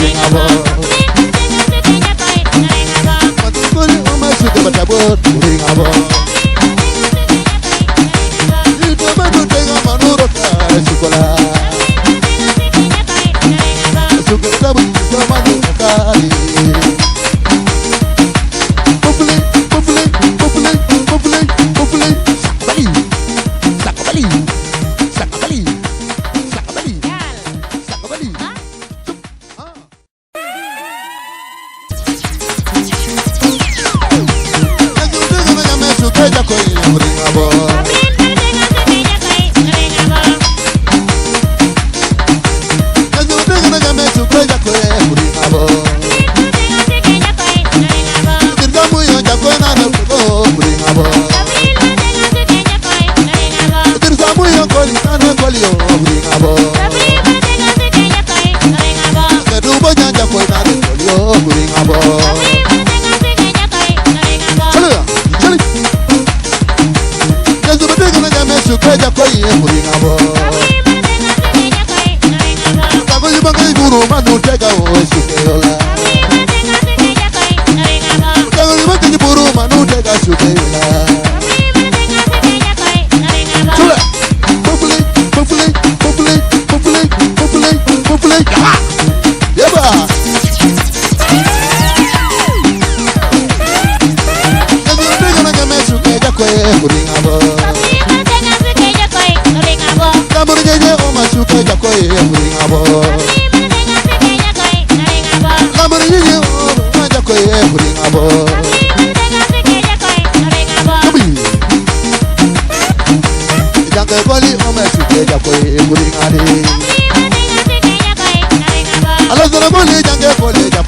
Jacob, sukeja koi muringabo. Kazudenga game sukeja koi muringabo. Dirgamu yo jako na no muringabo. Dirgamu yo koli na no koli yo muringabo. Kedubo janja koi na no koli yo muringabo. Sukeja koi muringabo. Kagoji bangai buru manu tega o sukeyola. Kagoji bangai buru manu tega sukeyola. Chula, populate, populate, populate, populate, populate, populate. Yeba. Kagoji bangai game sukeja koi muringabo. Lamborghini oma sukeja koi muringabo. Lamborghini oma ja koi muringabo. Jange koli oma sukeja koi muringade. Alazara koli jange koli ja koi